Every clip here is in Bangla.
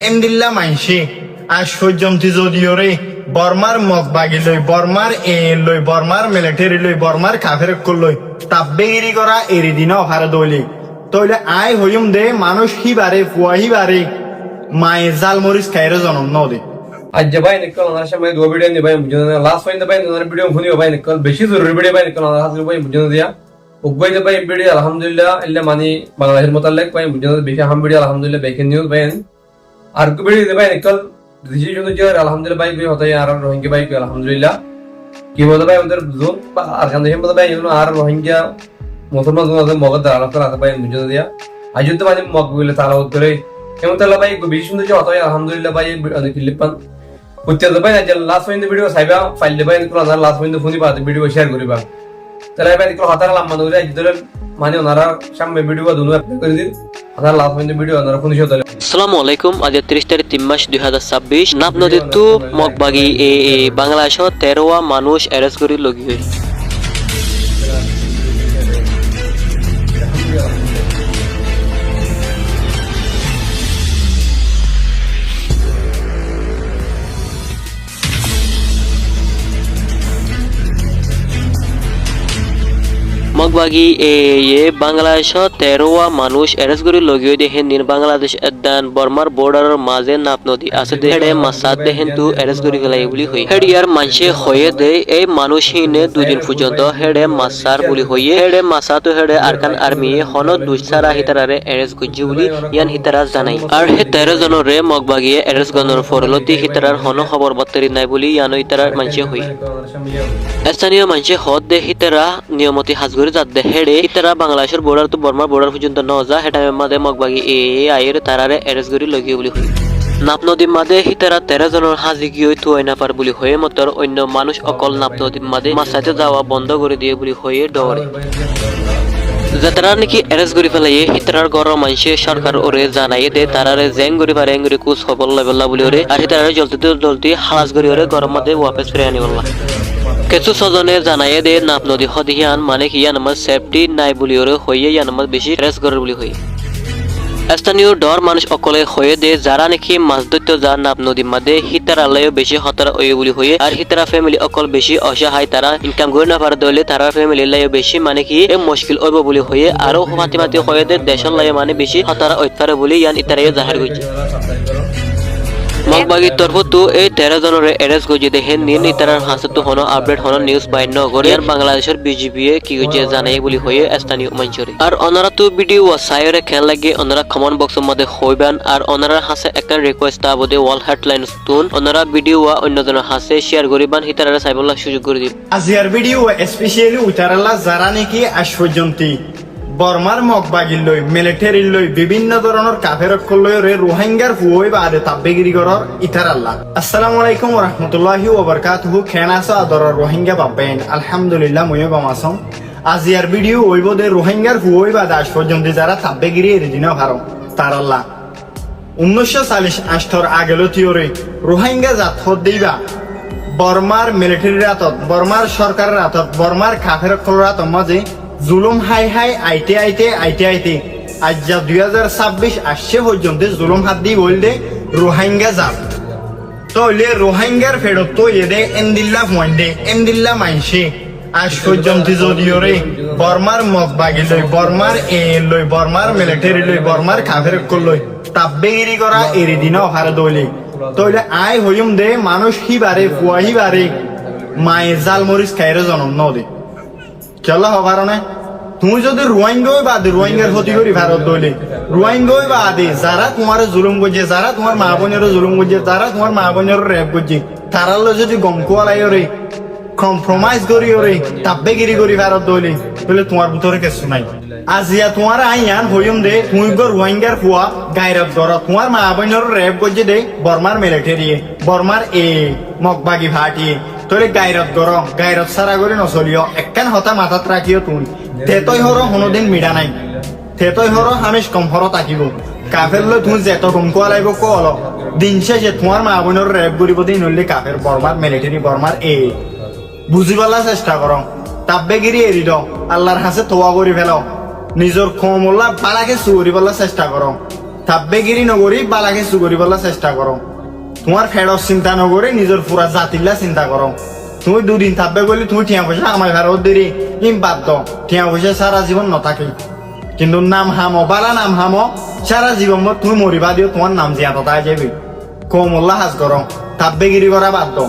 এমদিল্লা মাইসে আশ্চর্যন্তি যদিও রে বর্মার মগ বাগি লই বর্মার লই বর্মার মিলিটারি লই বর্মার কাফের লই তাব্বেগিরি করা এরি দিন অফারে দইলি তইলে আই হইম দে মানুষ হিবারে ফুয়া হিবারে মায়ে জাল মরিচ খাইরে জনম নদে আজ ভাই নিকল আমার সামনে দো ভিডিও নি ভাই বুঝুন লাস্ট ফাইন ভাই নর ভিডিও ফুনিও ভাই নিকল বেশি জরুরি ভিডিও ভাই নিকল আমার হাতে ভাই বুঝুন দিয়া উগবাই ভাই ভিডিও আলহামদুলিল্লাহ ইল্লা মানি বাংলাদেশের মোতালেক ভাই বুঝুন বেশি আহম ভিডিও আলহামদুলিল্লাহ বেকিং নিউজ ভাই আর কো ভিডিও ভাই নিকল ডিসিশন যে আলহামদুলিল্লাহ ভাই হতাই আর রোহিঙ্গা ভাই আলহামদুলিল্লাহ কি বলতে ভাই আমাদের জোন আর কান দেখেন বলতে ভাই আর রোহিঙ্গা মুসলমান জনগণ মগদ আলাদা আছে ভাই বুঝুন দিয়া আজ তো মানে মগ বলে তারা করে এমন তাহলে ভাই বেশি সুন্দর যে হতাই আলহামদুলিল্লাহ ভাই ফিলিপান উত্তর ভাই না last point video Saiba file দেবাই নিকল না লাস্ট পয়েন্ট ফোনই পাতে ভিডিও শেয়ার করিবা তাহলে ভাই নিকল হাতার লাম্মা নরে আজদলে মানে ওনারা সামনে ভিডিও দুনো আপলোড করে দিন হাতার লাস্ট পয়েন্ট ভিডিও ওনারা ফোনই শোধলে আসসালামু আলাইকুম আজ 30 তারিখ 3 মাস 2026 নাপ নদীর তো মগবাগি বাংলাদেশত 13টা মানুষ অ্যারেস্ট কৰি লগি হৈ মগবাগি বাংলাদেশত 13টা মানুষ অ্যারেস্ট কৰি লগি হৈ দেখেন নিন বাংলাদেশ এদান বর্মার বর্ডারের মাঝে নাপ নদী আছে দেহে মাসাদ দেখেন তো অ্যারেস্ট কৰি গলাই বুলি হৈ হেডিয়ার মানসে হয়ে দে এই মানুষিনে দুদিন পর্যন্ত হেডে মাসার বুলি হয়ে হেডে মাসাতো হেডে আরকান আর্মি হন দুসারা হিতারারে অ্যারেস্ট করজি বুলি ইয়ান হিতারা জানাই আর হে 13 জনরে মগবাগিয়ে অ্যারেস্ট গণর ফরলতি হিতারার হন খবর বাতরি নাই বুলি ইয়ান হিতারার মানসে হৈ স্থানীয় মানসে হদ দে হিতারা নিয়মতি হাজগরি যাত দে হেডে হিতারা বাংলাদেশের বর্ডার তো বর্মার বর্ডার পর্যন্ত ন যা হেটা মাদে মগবাগি আয়ের তারারে অ্যারেস্ট কৰি লগি বুলি হৈ নাপ নদীর মাঝে হিতারা 13 জনের হাজি গিয়ে থুয়াই না পার বলি হয়ে মতর অন্য মানুষ অকল নাপ নদীর মাঝে মাছাতে যাওয়া বন্ধ করে দিয়ে বলি হয়ে ডরে যাতারা নাকি অ্যারেস্ট করে ফেলাইয়ে হিতারার গরম মানুষে সরকার ওরে জানাই দে তারারে জেং করে পারে এঙ্গুরি কুছ হবল লেবেলা বলি ওরে আর হিতারারে জলদি হালাস করে ওরে গরম মাঝে ওয়াপস ফিরে আনি বললা কিছু সজনে জানাই দে নাপ নদী হদিয়ান মানে কি ইয়ান আমার সেফটি নাই বলি ওরে হইয়ে ইয়ান আমার বেশি অ্যারেস্ট করে বলি হই স্থানীয় ডর মানুষ অকলে হয়ে দে যারা নাকি মাছ ধরতে যা নাপ নদীর মাঝে হিতারালয়ও বেশি হতারা ওই বলি হয়ে আর হিতারা ফ্যামিলি অকল বেশি অসহায় তারা ইনকাম করে না পারে দলে তারা ফ্যামিলি লাইও বেশি মানে কি মুশকিল হইব বলি হয়ে আরো মাতি হয়ে দে দেশের লাইও মানে বেশি হতারা ওইতারে বলি ইয়ান ইতারাইও জাহির করছে মগবাগির তরফ তো এই 13 জনের অ্যারেস্ট করছে দেখেন নিন ইতারার হাসে তো হনো আপডেট হনো নিউজ বাইন নগরে আর বাংলাদেশের বিজিবি কি হচ্ছে জানাই বলি হয়ে স্থানীয় মঞ্চরে আর ওনারা তো ভিডিও সাইরে খেল লাগে ওনারা কমেন্ট বক্সের মধ্যে হইবেন আর ওনারা হাসে একটা রিকোয়েস্ট আবদে ওয়াল হেডলাইন তুন ওনারা ভিডিও অন্যজনের হাসে শেয়ার করিবেন হিতারারে সাইবুল্লাহ সুযোগ করে দিব আজিয়ার ভিডিও স্পেশালি উতারালা যারা নাকি আশ্চর্যন্তি বর্মার মগবাগি লই মিলিটারি লই বিভিন্ন ধরনের কাফের লই রে রোহিঙ্গার ফুই বাদে তাব্বেগিরি করর ইতারাল্লাহ আসসালামু আলাইকুম ওয়া রাহমাতুল্লাহি ওয়া বারাকাতুহু খেনাসা আদর রোহিঙ্গা পাবেন আলহামদুলিল্লাহ মইও বামাসম আজিয়ার ভিডিও হইব দে রোহিঙ্গার ফুই বাদে আশ্চর্যন্তি যারা তাব্বেগিরি এর দিনা ভারো তারাল্লাহ 1948 আগেলো থিওরি রোহিঙ্গা জাত হদ দিবা বর্মার মিলিটারি রাতত বর্মার সরকারের রাতত বর্মার কাফের রাতত মাঝে জুলুম হাই আইতে আজ যা 2026 আসছে পর্যন্ত জুলুম হাত দিয়ে বললে রোহিঙ্গা জাত তো রোহিঙ্গার ফেরত তো এদে এমদিল্লা মাইসে আজ পর্যন্ত যদিও রে বর্মার মগবাগি লই বর্মার লই বর্মার মিলিটারি লই বর্মার কাফের লই তাব্বেগিরি করা এরি দিন অফারে দইলে তইলে আই হইম দে মানুষ হিবারে ফুয়া হিবারে মায়ে জাল মরিচ খাইরে জনম নদে চলো হবার না তুমি যদি রোহিঙ্গা বাদে রোহিঙ্গার ক্ষতি করি ভারত দইলে রোহিঙ্গা বাদে যারা তোমার জুলুম করছে যারা তোমার মা বোনের জুলুম করছে যারা তোমার মা বোনের রেপ করছে তারা যদি গমকুয়ালাই রে কম্প্রোমাইজ করি রে তাব্বেগিরি করি ভারত দইলে তাহলে তোমার ভিতরে কিছু নাই আজিয়া তোমার আইয়ান হইম দে তুমি রোহিঙ্গার ফুয়া গায়রত ধর তোমার মা বোনের রেপ করছে দে বর্মার মিলিটারি বর্মার মগবাগি ভাটিয়ে তোরে গায়রত সারা করে নচলিও একখান হতা মাথাত রাখিও তুমি তেতই হর হনোদিন মিডা নাই তেতই হর হামিশ কম হর থাকিব কাফের লই তুমি যেত গমকুয়া লাগব কল দিন শেষে তোমার মা বোনের রেপ করিব দিন হইলে কাফের বর্মার মিলিটারি বর্মার বুঝিবালা চেষ্টা কর তাব্বেগিরি এরি দাও আল্লাহর হাসে তোয়া করি ফেলাও নিজের ক্ষমলা পালাকে চুরি বলার চেষ্টা কর থাব্বেগিরি নগরী বালাকে সুগরি বলা চেষ্টা করো তোমার ফেরত চিন্তা নগরে নিজের পুরা জাতিলা চিন্তা করো তুমি দুদিন থাকবে বলি তুমি ঠিয়া পয়সা আমার ঘর দেরি ইম বাদ দাও ঠিয়া পয়সা সারা জীবন নথাকি কিন্তু নাম হামো বালা নাম হামো সারা জীবন তুমি মরিবা দিও তোমার নাম জিয়া তাই যাবে কমল্লা হাজ করো থাব্বেগিরি করা বাদ দাও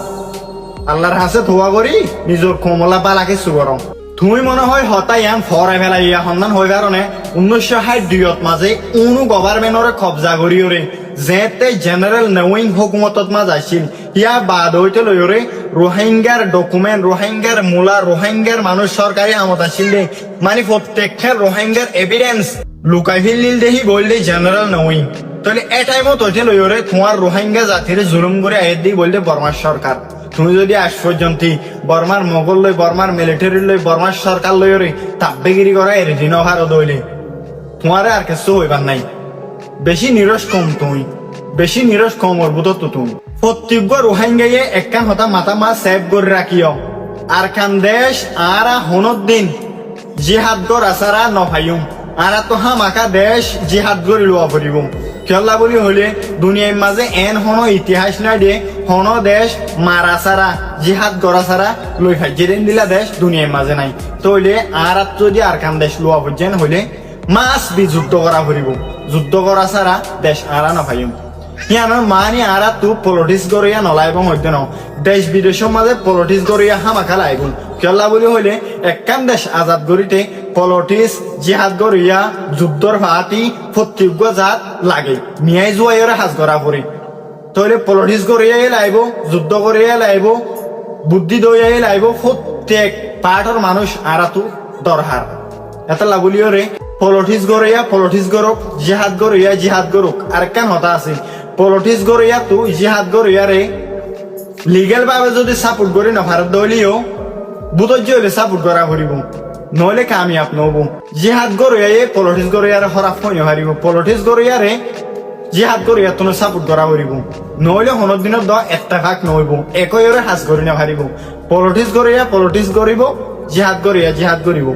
আল্লাহর হাসে ধোয়া করি নিজের কমলা বালাকে সুগরম তুমি মনে হয় হতাই আন ফরাই ফেলা ইয়া সন্ধান হয়ে কারণে 1962 মাঝে উনু গভর্নমেন্টরে কবজা করিওরে যেতে জেনারেল নউইং হুকুমতত মাঝ আসছিল ইয়া বাদ হইতে লইরে রোহিঙ্গার ডকুমেন্ট রোহিঙ্গার মূলা রোহিঙ্গার মানুষ সরকারি আমত আসছিল দে মানে প্রত্যেকটা রোহিঙ্গার এভিডেন্স লুকাই ফেললিল দেহি বললে জেনারেল নউইং তাহলে এ টাইমত হইতে লইরে তোমার রোহিঙ্গা জাতির জুলুম করে আয়ের দি বললে বর্মার সরকার তুমি যদি আজ পর্যন্ত বর্মার মোগল লই বর্মার মিলিটারি লই বর্মার সরকার লই রে তাব্বেগিরি করা এর দিন হারো দইলে তোমার আর কিছু হইবার নাই বেশি নিরস কম তুমি বেশি নিরস কম অর্বুত তো তুমি প্রত্যেক রোহিঙ্গাইয়ে একখান হতা মাথা মা সেভ করে রাখিও আর খান দেশ আর হনদ দিন জিহাদ গর আসারা নভাইম আর তো হামাকা দেশ জিহাদ গরি লোয়া পড়িব খেলা বলি হলে দুনিয়ার মাঝে এন হন ইতিহাস না দিয়ে হন দেশ মারা সারা জিহাদ গড়া সারা লই ফাই যেদিন দিলা দেশ দুনিয়ার মাঝে নাই তইলে আর যদি আর কান দেশ লোয়া পর্যেন হইলে মাস বি যুদ্ধ করা পড়িব যুদ্ধ করা সারা দেশ আরা না ভাইম ইয়ানোর মানি আরা তু পলিটিক্স গড়িয়া নলাইব মধ্য ন দেশ বিদেশের মাঝে পলিটিক্স গড়িয়া হামাখা লাইব খেলা বলি হইলে একখান দেশ আজাদ গড়িতে পলিটিক্স জিহাদ গড়িয়া যুদ্ধর ভাতি প্রত্যেক জাত লাগে মিয়াই জুয়াইরে হাজ করা পড়ি তইলে পলিটিক্স গড়িয়াই লাইব যুদ্ধ গড়িয়াই লাইব বুদ্ধি দইয়াই লাইব প্রত্যেক পার্টর মানুষ আরা তু দরহার এটা লাগুলিও রে পলিটিক্স গড়ক জিহাদ গড়িয়া জিহাদ গড়ুক আর কেন হতা আছে পলিটিক্স গড়িয়া তু জিহাদ গড়িয়া রে লিগেল ভাবে যদি সাপোর্ট করি না ভারত দলিও বুধজ্য হইলে সাপোর্ট করা করিব নহলে কামিয়াব নহব জিহাদ গড়িয়া পলিটিক্স গড়িয়ারে হরাফ হইন হারিব পলিটিক্স গড়িয়ারে জিহাদ গড়িয়া তুমি সাপোর্ট করা করিব নহলে হনৰ দিনত দ একটা ভাগ নহব একইরে হাজ করি না হারিব পলিটিক্স গড়িব জিহাদ গড়িয়া জিহাদ করিব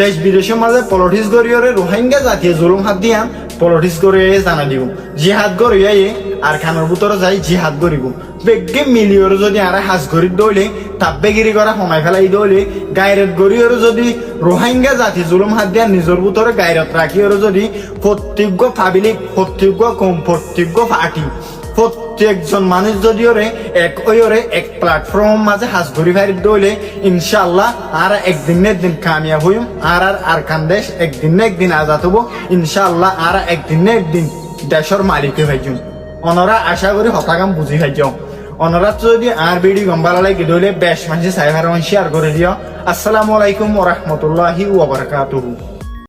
দেশ বিদেশের মাঝে পলিটিক্স গড়িয়রে রোহিঙ্গা জাতীয় জুলুম হাত দিয়া পলিটিক্স গড়িয়ে জানা দিব জিহাদ গড়িয়াই আর খানের ভিতরে যাই জিহাদ গড়িব বেগে মিলিয়র যদি আর হাজ গড়ি দইলে তাব্বেগিরি করা সময় ফেলাই দইলে গায়রত গড়িয়র যদি রোহিঙ্গা জাতি জুলুম হাত দিয়া নিজের ভিতরে গায়রত রাখিয়র যদি প্রত্যেক পাবলিক প্রত্যেক কম প্রত্যেক পার্টি প্রত্যেকজন মানুষ যদি ওরে এক প্ল্যাটফর্ম মাঝে হাজ ঘুরি ফারি দইলে ইনশাআল্লাহ আর একদিন না একদিন কামিয়াব হইম আর কান দেশ একদিন না একদিন আজাদ হবো ইনশাআল্লাহ আর একদিন না একদিন দেশের মালিক হইজুম অনরা আশা করি হতাকাম বুঝি খাইছম অনরা যদি আর বিডি গম্বালা লাগে দইলে বেশ মানুষ সাইবার শেয়ার করে দিও আসসালামু আলাইকুম ওয়া রাহমাতুল্লাহি ওয়া বারাকাতুহু।